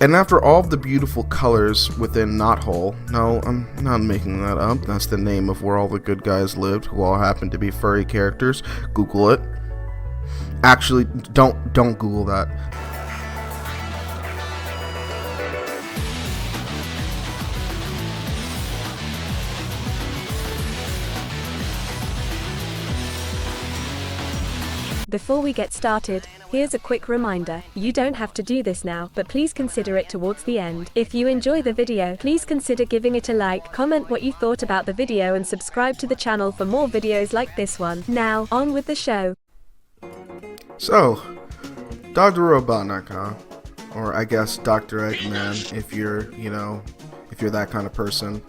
And after all of the beautiful colors within Knothole, no, I'm not making that up, that's the name of where all the good guys lived, who all happen to be furry characters. Google it. Actually, don't Google that. Before we get started, here's a quick reminder. You don't have to do this now, but please consider it towards the end. If you enjoy the video, please consider giving it a like, comment what you thought about the video and subscribe to the channel for more videos like this one. Now, on with the show. So, Dr. Robotnik, huh? Or I guess Dr. Eggman, if you're that kind of person.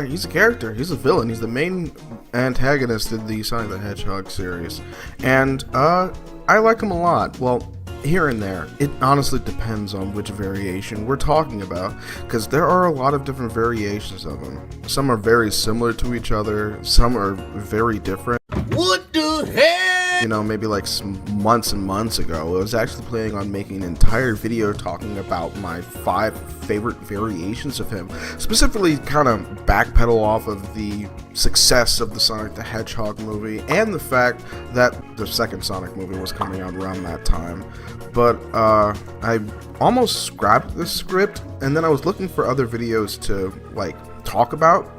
He's a character, he's a villain, he's the main antagonist in the Sonic the Hedgehog series. And, I like him a lot. Well, here and there. It honestly depends on which variation we're talking about, because there are a lot of different variations of him. Some are very similar to each other, some are very different. What the heck? You know, maybe like some months and months ago, I was actually planning on making an entire video talking about my 5 favorite variations of him. Specifically, kind of backpedal off of the success of the Sonic the Hedgehog movie and the fact that the second Sonic movie was coming out around that time. But I almost scrapped the script, and then I was looking for other videos to like talk about,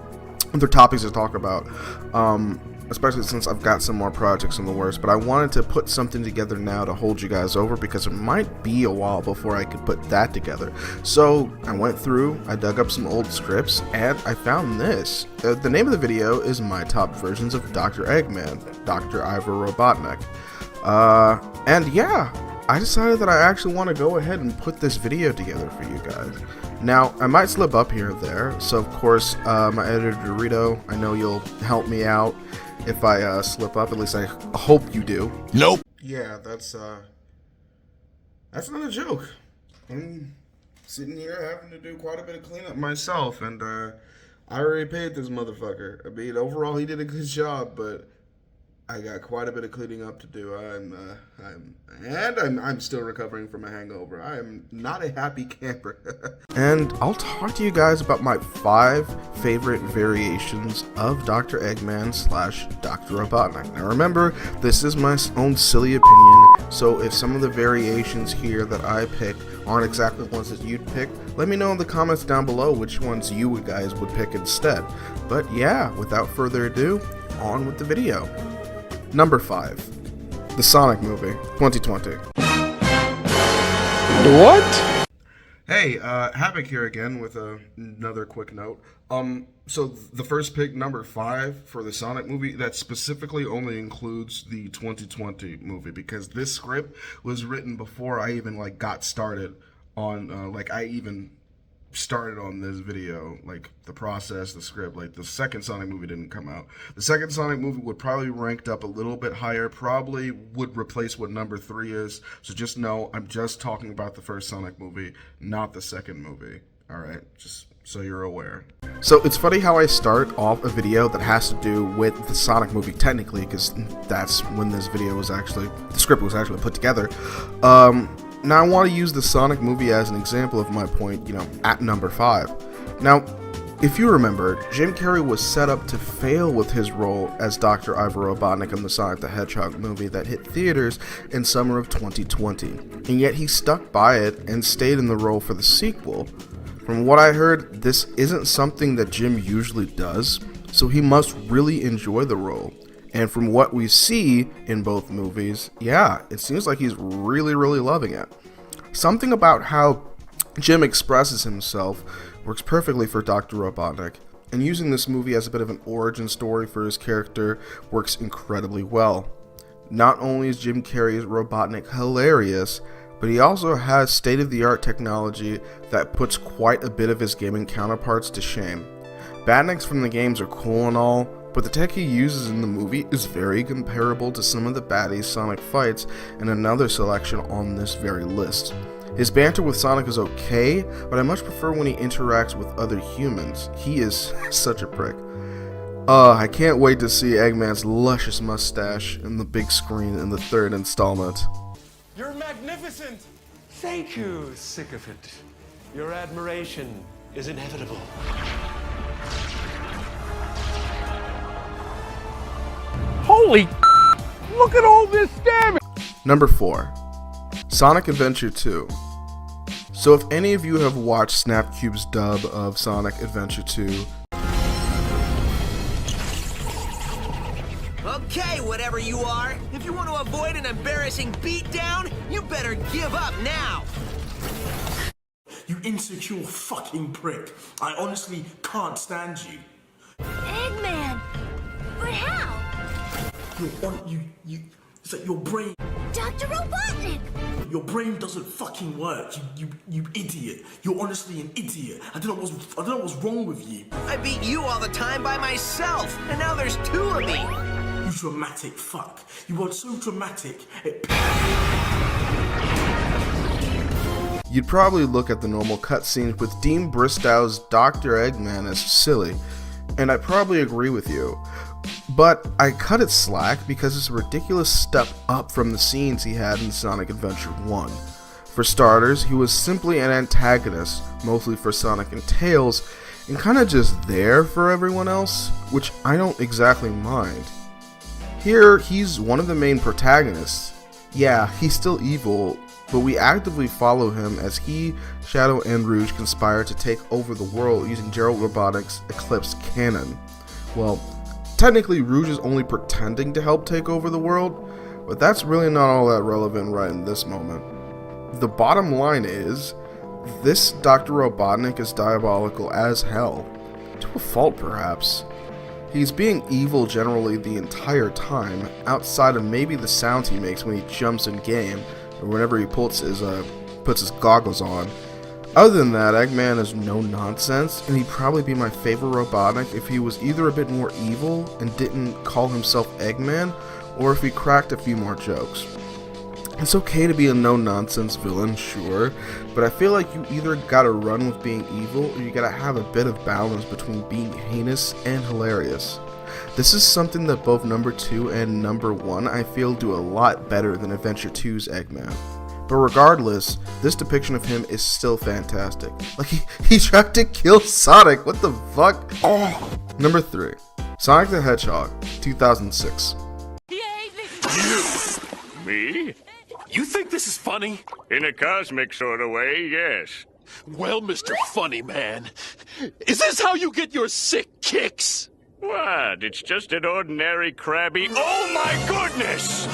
other topics to talk about. Especially since I've got some more projects in the works, but I wanted to put something together now to hold you guys over, because it might be a while before I could put that together. So I went through, I dug up some old scripts, and I found this. The name of the video is My Top Versions of Dr. Eggman, Dr. Ivo Robotnik. And yeah, I decided that I actually want to go ahead and put this video together for you guys. Now, I might slip up here and there, so of course, my editor Dorito, I know you'll help me out if I slip up. At least I hope you do. Nope. Yeah, that's not a joke. I'm sitting here having to do quite a bit of cleanup myself, and I already paid this motherfucker. I mean, overall he did a good job, but I got quite a bit of cleaning up to do. I'm still recovering from a hangover. I am not a happy camper. And I'll talk to you guys about my 5 favorite variations of Dr. Eggman / Dr. Robotnik. Now remember, this is my own silly opinion, so if some of the variations here that I pick aren't exactly the ones that you'd pick, let me know in the comments down below which ones you guys would pick instead. But yeah, without further ado, on with the video. Number 5, the Sonic movie, 2020. What? Hey, Havoc here again with another quick note. So the first pick, number 5, for the Sonic movie, that specifically only includes the 2020 movie, because this script was written before I even got started on I even started on this video, the process, the script. The second Sonic movie didn't come out. The second Sonic movie would probably ranked up a little bit higher, probably would replace what number 3 is, so just know I'm just talking about the first Sonic movie, not the second movie. Alright, just so you're aware. So it's funny how I start off a video that has to do with the Sonic movie, technically, because that's when this video was actually, the script was actually put together. Now I want to use the Sonic movie as an example of my point, at number 5. Now, if you remember, Jim Carrey was set up to fail with his role as Dr. Ivo Robotnik in the Sonic the Hedgehog movie that hit theaters in summer of 2020, and yet he stuck by it and stayed in the role for the sequel. From what I heard, this isn't something that Jim usually does, so he must really enjoy the role. And from what we see in both movies, yeah, it seems like he's really, really loving it. Something about how Jim expresses himself works perfectly for Dr. Robotnik, and using this movie as a bit of an origin story for his character works incredibly well. Not only is Jim Carrey's Robotnik hilarious, but he also has state-of-the-art technology that puts quite a bit of his gaming counterparts to shame. Badniks from the games are cool and all, but the tech he uses in the movie is very comparable to some of the baddies Sonic fights in another selection on this very list. His banter with Sonic is okay, but I much prefer when he interacts with other humans. He is such a prick. I can't wait to see Eggman's luscious mustache in the big screen in the 3rd installment. You're magnificent! Thank you, sycophant. Your admiration is inevitable. Holy look at all this damage! Number 4. Sonic Adventure 2. So if any of you have watched Snapcube's dub of Sonic Adventure 2, Okay, whatever you are, if you want to avoid an embarrassing beatdown, you better give up now. You insecure fucking prick. I honestly can't stand you. Eggman! But how? It's like your brain. Dr. Robotnik! Your brain doesn't fucking work. You idiot. You're honestly an idiot. I don't know what's wrong with you. I beat you all the time by myself, and now there's 2 of me. You dramatic fuck. You are so dramatic. you'd probably look at the normal cutscenes with Dean Bristow's Dr. Eggman as silly, and I probably agree with you. But I cut it slack because it's a ridiculous step up from the scenes he had in Sonic Adventure 1. For starters, he was simply an antagonist, mostly for Sonic and Tails, and kinda just there for everyone else, which I don't exactly mind. Here, he's one of the main protagonists. Yeah, he's still evil, but we actively follow him as he, Shadow, and Rouge conspire to take over the world using Gerald Robotnik's Eclipse cannon. Well, technically Rouge is only pretending to help take over the world, but that's really not all that relevant right in this moment. The bottom line is, this Dr. Robotnik is diabolical as hell. To a fault, perhaps. He's being evil generally the entire time, outside of maybe the sounds he makes when he jumps in game, or whenever he puts his goggles on. Other than that, Eggman is no nonsense, and he'd probably be my favorite Robotnik if he was either a bit more evil and didn't call himself Eggman, or if he cracked a few more jokes. It's okay to be a no-nonsense villain, sure, but I feel like you either gotta run with being evil, or you gotta have a bit of balance between being heinous and hilarious. This is something that both number 2 and number 1 I feel do a lot better than Adventure 2's Eggman. But regardless, this depiction of him is still fantastic. Like, he tried to kill Sonic, what the fuck? Oh. Number 3, Sonic the Hedgehog, 2006. Me? You think this is funny? In a cosmic sort of way, yes. Well, Mr. Funny Man, is this how you get your sick kicks? What? It's just an ordinary crabby. Oh my goodness!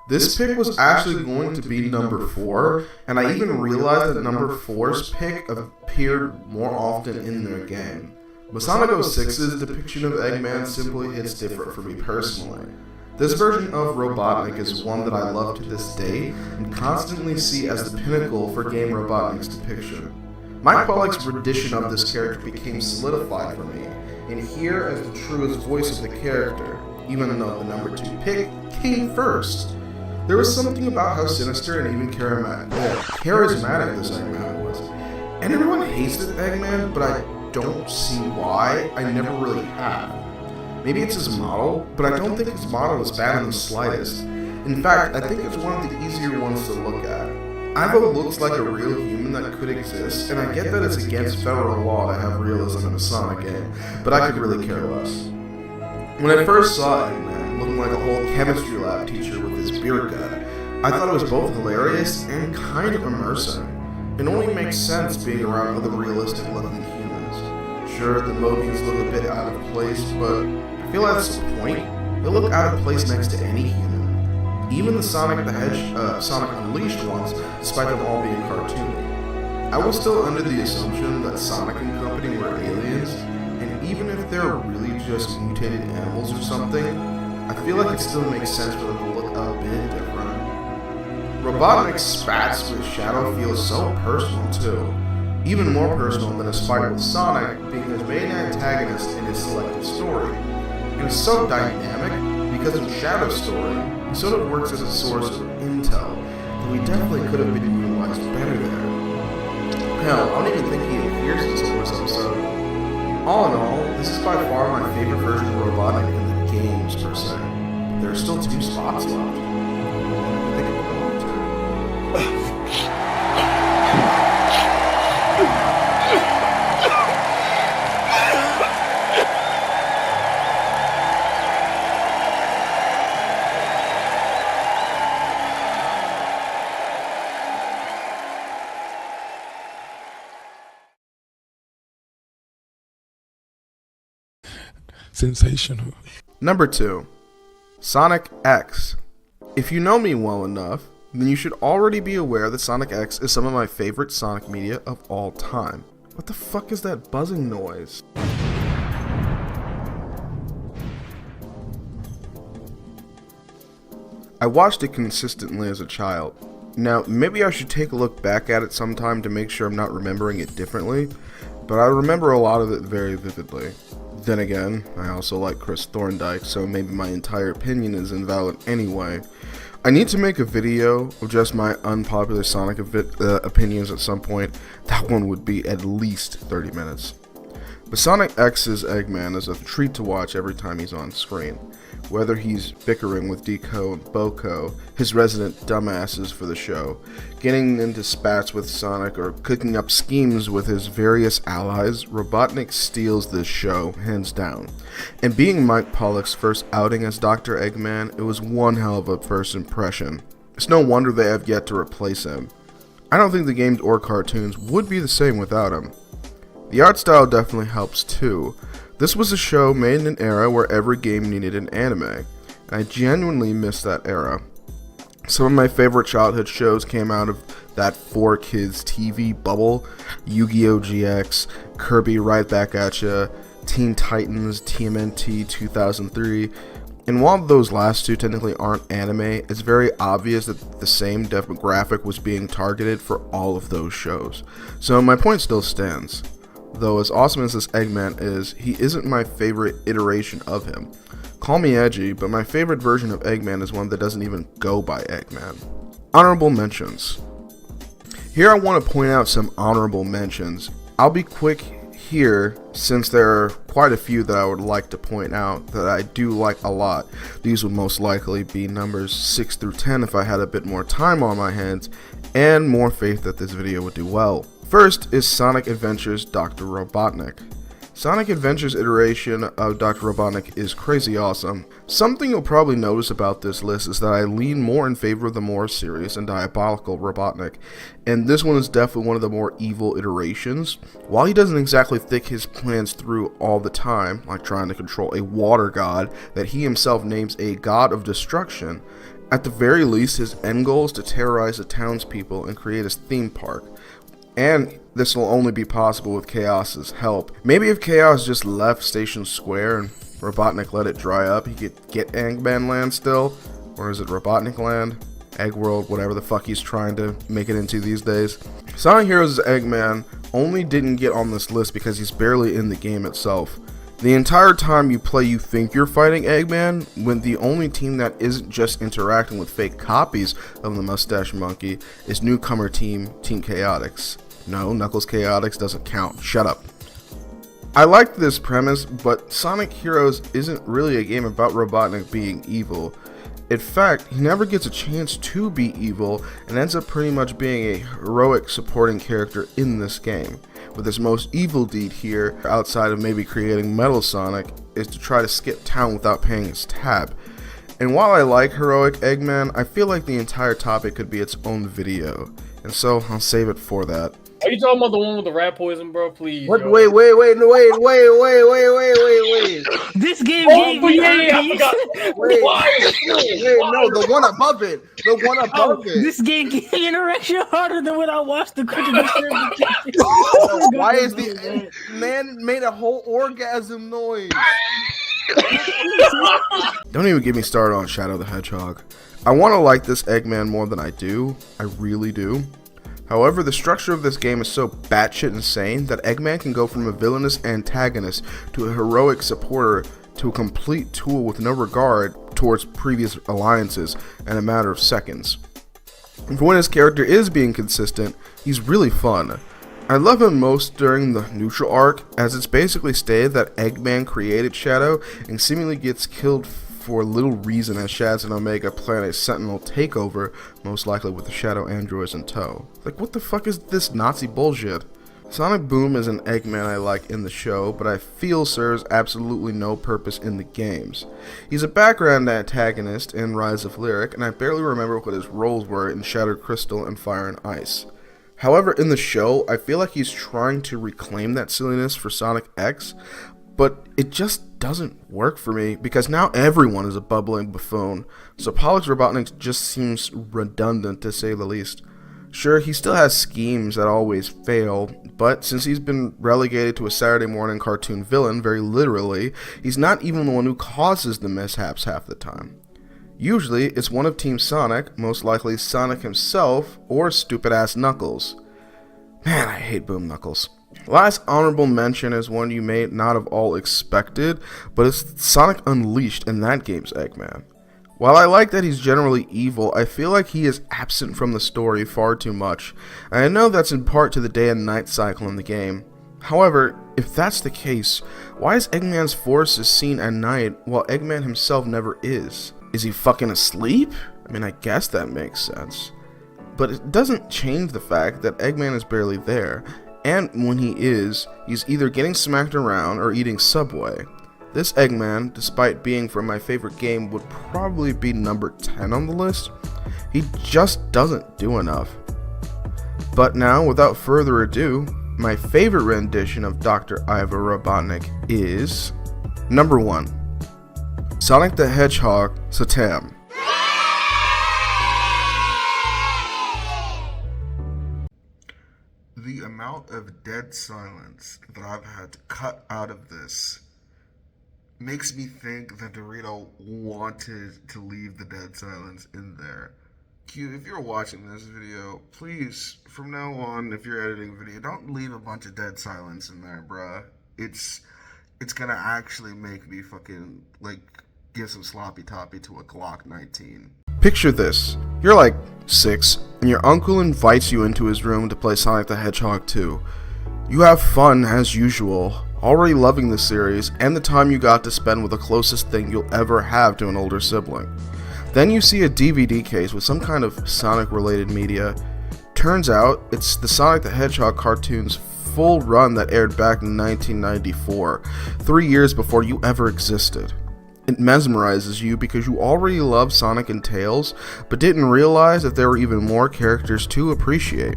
This pick was actually going to be number 4, and I even realized that number 4's pick appeared more often in their game. But Sonic.exe's depiction of Eggman simply hits different for me personally. This version of Robotnik is one that I love to this day, and constantly see as the pinnacle for Game Robotnik's depiction. Mike Pollock's rendition of this character became solidified for me, and here as the truest voice of the character, even though the number 2 pick came first. There was something about how sinister and even charismatic this Eggman was. And everyone hates this Eggman, but I don't see why. I never really have. Maybe it's his model, but I don't think his model is bad in the slightest. In fact, I think it's one of the easier ones to look at. Ivo looks like a real human that could exist, and I get that it's against federal law to have realism in a Sonic game, but I could really care less. When I first saw Eggman, looking like a whole chemistry lab teacher with his beer gut, I thought it was both hilarious and kind of immersive. It only makes sense being around other realistic looking humans. Sure, the Mobians look a bit out of place, but I feel that's the point. They look out of place next to any human. Even the Sonic Unleashed ones, despite them all being cartoony. I was still under the assumption that Sonic and company were aliens, and even if they're really just mutated animals or something, I feel like it still makes sense for them to look a bit different. Robotnik's spats with Shadow feels so personal too. Even more personal than his fight with Sonic being his main antagonist in his selective story. And it's so dynamic because in Shadow's story, he sort of works as a source of intel, and we definitely could have been utilized better there. Hell, I don't even think he appears in this episode. All in all, this is by far my favorite version of Robotnik in the games per se. There are still 2 spots left. I think I'm going to. Sensational. Number 2. Sonic.exe. If you know me well enough, then you should already be aware that Sonic.exe is some of my favorite Sonic media of all time. What the fuck is that buzzing noise? I watched it consistently as a child. Now, maybe I should take a look back at it sometime to make sure I'm not remembering it differently, but I remember a lot of it very vividly. Then again, I also like Chris Thorndike, so maybe my entire opinion is invalid anyway. I need to make a video of just my unpopular Sonic opinions at some point. That one would be at least 30 minutes. But Sonic.exe's Eggman is a treat to watch every time he's on screen. Whether he's bickering with Deco and Boko, his resident dumbasses for the show, getting into spats with Sonic, or cooking up schemes with his various allies, Robotnik steals this show, hands down. And being Mike Pollock's first outing as Dr. Eggman, it was one hell of a first impression. It's no wonder they have yet to replace him. I don't think the games or cartoons would be the same without him. The art style definitely helps too. This was a show made in an era where every game needed an anime, and I genuinely miss that era. Some of my favorite childhood shows came out of that 4Kids TV bubble: Yu-Gi-Oh! GX, Kirby Right Back at Ya, Teen Titans, TMNT 2003, and while those last two technically aren't anime, it's very obvious that the same demographic was being targeted for all of those shows. So my point still stands. Though as awesome as this Eggman is, he isn't my favorite iteration of him. Call me edgy, but my favorite version of Eggman is one that doesn't even go by Eggman. Honorable mentions. Here I want to point out some honorable mentions. I'll be quick here since there are quite a few that I would like to point out that I do like a lot. These would most likely be numbers 6 through 10 if I had a bit more time on my hands and more faith that this video would do well. First is Sonic Adventure's Dr. Robotnik. Sonic Adventure's iteration of Dr. Robotnik is crazy awesome. Something you'll probably notice about this list is that I lean more in favor of the more serious and diabolical Robotnik, and this one is definitely one of the more evil iterations. While he doesn't exactly think his plans through all the time, like trying to control a water god that he himself names a god of destruction, at the very least his end goal is to terrorize the townspeople and create a theme park. And this will only be possible with Chaos's help. Maybe if Chaos just left Station Square and Robotnik let it dry up, he could get Eggman Land still. Or is it Robotnik Land? Egg World, whatever the fuck he's trying to make it into these days. Sonic Heroes' Eggman only didn't get on this list because he's barely in the game itself. The entire time you play, you think you're fighting Eggman, when the only team that isn't just interacting with fake copies of the Mustache Monkey is newcomer team Team Chaotix. No, Knuckles Chaotix doesn't count. Shut up. I liked this premise, but Sonic Heroes isn't really a game about Robotnik being evil. In fact, he never gets a chance to be evil and ends up pretty much being a heroic supporting character in this game. With his most evil deed here, outside of maybe creating Metal Sonic, is to try to skip town without paying his tab. And while I like heroic Eggman, I feel like the entire topic could be its own video, and so I'll save it for that. Are you talking about the one with the rat poison, bro? Please. What? Yo. Wait. This game gave me I forgot. Wait, no, the one above it. The one above it. This game gave me an erection harder than when I watched the Cricket. Why is the man made a whole orgasm noise? Don't even get me started on Shadow the Hedgehog. I want to like this Eggman more than I do. I really do. However, the structure of this game is so batshit insane that Eggman can go from a villainous antagonist to a heroic supporter to a complete tool with no regard towards previous alliances in a matter of seconds. And for when his character is being consistent, he's really fun. I love him most during the neutral arc, as it's basically stated that Eggman created Shadow and seemingly gets killed for little reason as Shads and Omega plan a Sentinel takeover, most likely with the Shadow androids in tow. Like, what the fuck is this Nazi bullshit? Sonic Boom is an Eggman I like in the show, but I feel serves absolutely no purpose in the games. He's a background antagonist in Rise of Lyric, and I barely remember what his roles were in Shattered Crystal and Fire and Ice. However, in the show, I feel like he's trying to reclaim that silliness for Sonic.exe, but it just doesn't work for me because now everyone is a bubbling buffoon, so Pollux Robotnik just seems redundant to say the least. Sure, he still has schemes that always fail, but since he's been relegated to a Saturday morning cartoon villain, very literally, he's not even the one who causes the mishaps half the time. Usually, it's one of Team Sonic, most likely Sonic himself, or stupid-ass Knuckles. Man, I hate Boom Knuckles. Last honorable mention is one you may not have all expected, but it's Sonic Unleashed in that game's Eggman. While I like that he's generally evil, I feel like he is absent from the story far too much, and I know that's in part to the day and night cycle in the game. However, if that's the case, why is Eggman's forces seen at night while Eggman himself never is? Is he fucking asleep? I mean, I guess that makes sense. But it doesn't change the fact that Eggman is barely there, and when he is, he's either getting smacked around or eating Subway. This Eggman, despite being from my favorite game, would probably be number 10 on the list. He just doesn't do enough. But now, without further ado, my favorite rendition of Dr. Ivo Robotnik is number 1. Sonic the Hedgehog, Satam. The amount of dead silence that I've had to cut out of this makes me think that Dorito wanted to leave the dead silence in there. Q, if you're watching this video, please, from now on, if you're editing a video, don't leave a bunch of dead silence in there, bruh. It's gonna actually make me fucking, like, give some sloppy toppy to a Glock 19. Picture this. You're like 6, and your uncle invites you into his room to play Sonic the Hedgehog 2. You have fun as usual, already loving the series and the time you got to spend with the closest thing you'll ever have to an older sibling. Then you see a DVD case with some kind of Sonic related media. Turns out it's the Sonic the Hedgehog cartoon's full run that aired back in 1994, 3 years before you ever existed. It mesmerizes you because you already love Sonic and Tails, but didn't realize that there were even more characters to appreciate.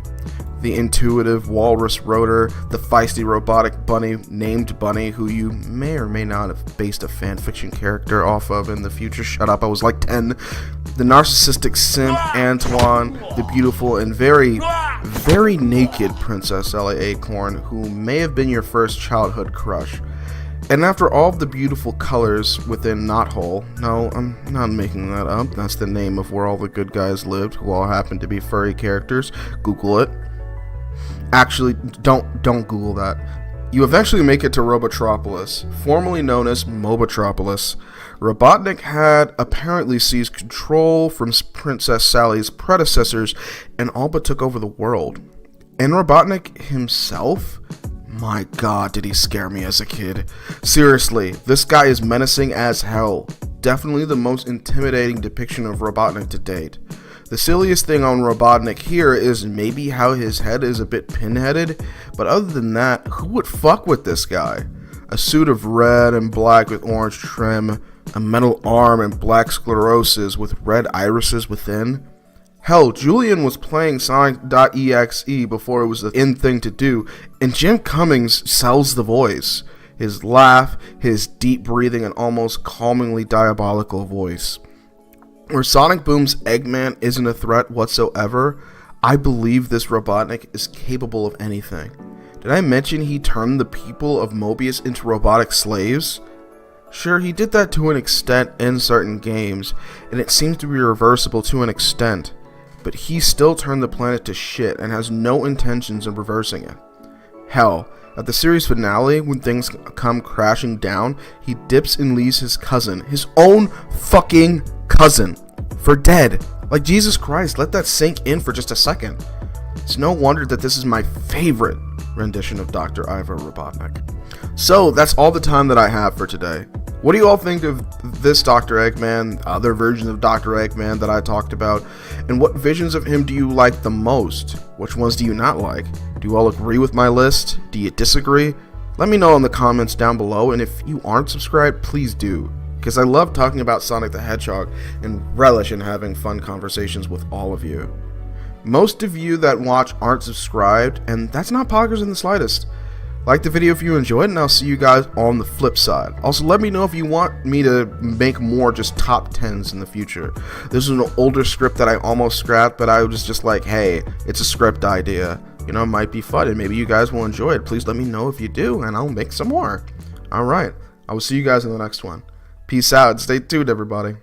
The intuitive walrus rotor, the feisty robotic bunny named Bunny, who you may or may not have based a fanfiction character off of in the future. Shut up, I was like 10. The narcissistic simp Antoine, the beautiful and very, very naked Princess Sally Acorn, who may have been your first childhood crush. And after all of the beautiful colors within Knothole, no, I'm not making that up, that's the name of where all the good guys lived, who all happen to be furry characters. Google it. Actually, don't Google that. You eventually make it to Robotropolis, formerly known as Mobotropolis. Robotnik had apparently seized control from Princess Sally's predecessors and all but took over the world. And Robotnik himself? My god, did he scare me as a kid. Seriously, this guy is menacing as hell. Definitely the most intimidating depiction of Robotnik to date. The silliest thing on Robotnik here is maybe how his head is a bit pinheaded, but other than that, who would fuck with this guy? A suit of red and black with orange trim, a metal arm and black sclerosis with red irises within. Hell, Julian was playing Sonic.exe before it was the in thing to do, and Jim Cummings sells the voice. His laugh, his deep breathing, and almost calmingly diabolical voice. Where Sonic Boom's Eggman isn't a threat whatsoever, I believe this Robotnik is capable of anything. Did I mention he turned the people of Mobius into robotic slaves? Sure, he did that to an extent in certain games, and it seems to be reversible to an extent. but he still turned the planet to shit and has no intentions of reversing it. Hell, at the series finale, when things come crashing down, he dips and leaves his cousin, his own fucking cousin, for dead. Like, Jesus Christ, let that sink in for just a second. It's no wonder that this is my favorite rendition of Dr. Ivo Robotnik. So, that's all the time that I have for today. What do you all think of this Dr. Eggman, other versions of Dr. Eggman that I talked about, and what visions of him do you like the most? Which ones do you not like? Do you all agree with my list? Do you disagree? Let me know in the comments down below, and if you aren't subscribed, please do, because I love talking about Sonic the Hedgehog and relish in having fun conversations with all of you. Most of you that watch aren't subscribed, and that's not poggers in the slightest. Like the video if you enjoyed, and I'll see you guys on the flip side. Also, let me know if you want me to make more just top 10s in the future. This is an older script that I almost scrapped, but I was just like, hey, it's a script idea. You know, it might be fun, and maybe you guys will enjoy it. Please let me know if you do, and I'll make some more. Alright, I will see you guys in the next one. Peace out. Stay tuned, everybody.